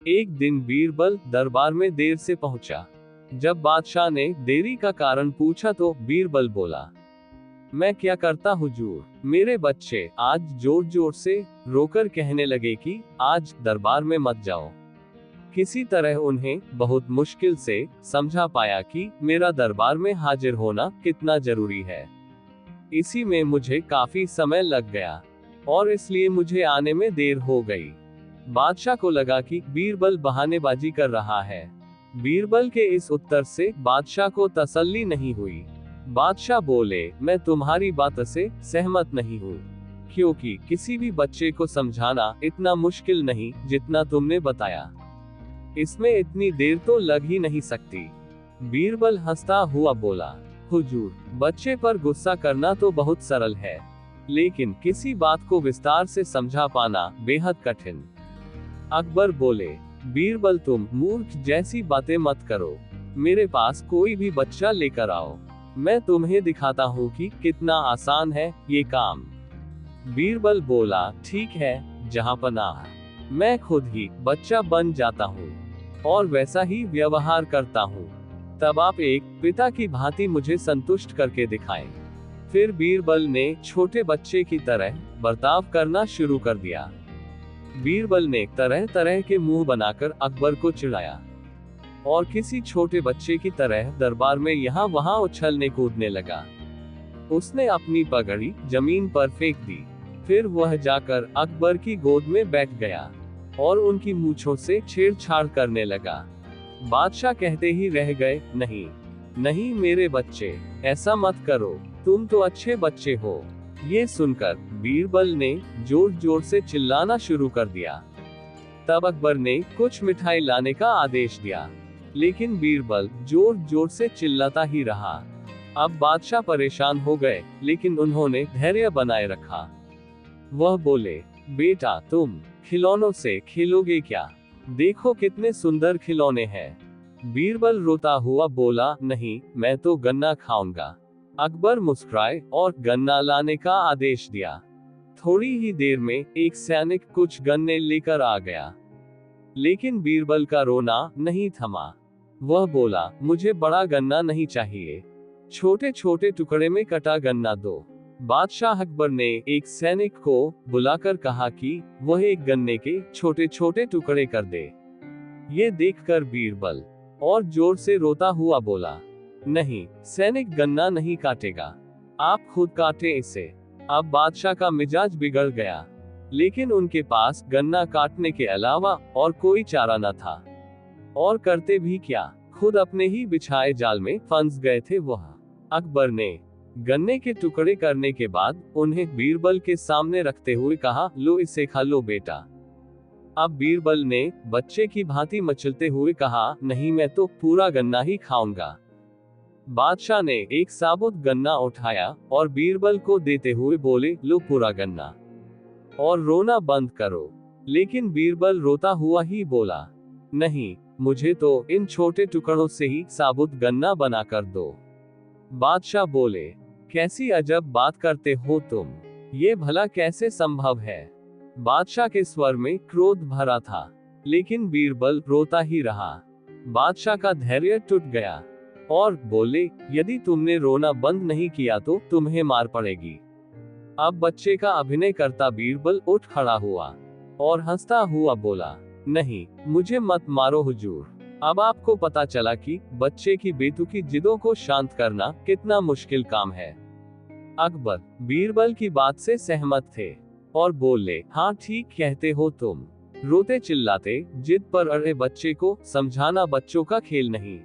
एक दिन बीरबल दरबार में देर से पहुंचा। जब बादशाह ने देरी का कारण पूछा तो बीरबल बोला, मैं क्या करता हुजूर। मेरे बच्चे आज जोर जोर से रोकर कहने लगे कि आज दरबार में मत जाओ। किसी तरह उन्हें बहुत मुश्किल से समझा पाया कि मेरा दरबार में हाजिर होना कितना जरूरी है। इसी में मुझे काफी समय लग गया और इसलिए मुझे आने में देर हो गई। बादशाह को लगा कि बीरबल बहानेबाजी कर रहा है। बीरबल के इस उत्तर से बादशाह को तसल्ली नहीं हुई। बादशाह बोले, मैं तुम्हारी बात से सहमत नहीं हूँ, क्योंकि किसी भी बच्चे को समझाना इतना मुश्किल नहीं जितना तुमने बताया। इसमें इतनी देर तो लग ही नहीं सकती। बीरबल हंसता हुआ बोला, हुजूर, बच्चे पर गुस्सा करना तो बहुत सरल है, लेकिन किसी बात को विस्तार से समझा पाना बेहद कठिन। अकबर बोले, बीरबल तुम मूर्ख जैसी बातें मत करो। मेरे पास कोई भी बच्चा लेकर आओ, मैं तुम्हें दिखाता हूँ कि कितना आसान है ये काम। बीरबल बोला, ठीक है जहांपनाह, मैं खुद ही बच्चा बन जाता हूँ और वैसा ही व्यवहार करता हूँ। तब आप एक पिता की भांति मुझे संतुष्ट करके दिखाएं। फिर बीरबल ने छोटे बच्चे की तरह बर्ताव करना शुरू कर दिया। बीरबल ने तरह तरह के मुंह बनाकर अकबर को चिढ़ाया और किसी छोटे बच्चे की तरह दरबार में यहाँ वहाँ उछलने कूदने लगा। उसने अपनी पगड़ी जमीन पर फेंक दी। फिर वह जाकर अकबर की गोद में बैठ गया और उनकी मूंछों से छेड़छाड़ करने लगा। बादशाह कहते ही रह गए, नहीं नहीं मेरे बच्चे, ऐसा मत करो, तुम तो अच्छे बच्चे हो। ये सुनकर बीरबल ने जोर जोर से चिल्लाना शुरू कर दिया। तब अकबर ने कुछ मिठाई लाने का आदेश दिया, लेकिन बीरबल जोर जोर से चिल्लाता ही रहा। अब बादशाह परेशान हो गए, लेकिन उन्होंने धैर्य बनाए रखा। वह बोले, बेटा तुम खिलौनों से खेलोगे क्या? देखो कितने सुंदर खिलौने हैं। बीरबल रोता हुआ बोला, नहीं, मैं तो गन्ना खाऊंगा। अकबर मुस्कुराए और गन्ना लाने का आदेश दिया। थोड़ी ही देर में एक सैनिक कुछ गन्ने लेकर आ गया, लेकिन बीरबल का रोना नहीं थमा। वह बोला, मुझे बड़ा गन्ना नहीं चाहिए, छोटे छोटे टुकड़े में कटा गन्ना दो। बादशाह अकबर ने एक सैनिक को बुलाकर कहा कि वह एक गन्ने के छोटे छोटे टुकड़े कर दे। ये देखकर बीरबल और जोर से रोता हुआ बोला, नहीं, सैनिक गन्ना नहीं काटेगा, आप खुद काटे इसे। अब बादशाह का मिजाज बिगड़ गया, लेकिन उनके पास गन्ना काटने के अलावा और कोई चारा न था। और करते भी क्या, खुद अपने ही बिछाए जाल में फंस गए थे वह। अकबर ने गन्ने के टुकड़े करने के बाद उन्हें बीरबल के सामने रखते हुए कहा, लो इसे खा लो बेटा। अब बीरबल ने बच्चे की भांति मचलते हुए कहा, नहीं, मैं तो पूरा गन्ना ही खाऊंगा। बादशाह ने एक साबुत गन्ना उठाया और बीरबल को देते हुए बोले, लो पूरा गन्ना और रोना बंद करो। लेकिन बीरबल रोता हुआ ही बोला, नहीं, मुझे तो इन छोटे टुकड़ों से ही साबुत गन्ना बना कर दो। बादशाह बोले, कैसी अजब बात करते हो तुम, ये भला कैसे संभव है? बादशाह के स्वर में क्रोध भरा था, लेकिन बीरबल रोता ही रहा। बादशाह का धैर्य टूट गया और बोले, यदि तुमने रोना बंद नहीं किया तो तुम्हें मार पड़ेगी। अब बच्चे का अभिनय करता बीरबल उठ खड़ा हुआ और हंसता हुआ बोला, नहीं, मुझे मत मारो हुजूर। अब आपको पता चला कि बच्चे की बेतुकी जिदों को शांत करना कितना मुश्किल काम है। अकबर बीरबल की बात से सहमत थे और बोले, हाँ ठीक कहते हो तुम। रोते चिल्लाते जिद पर अड़े बच्चे को समझाना बच्चों का खेल नहीं।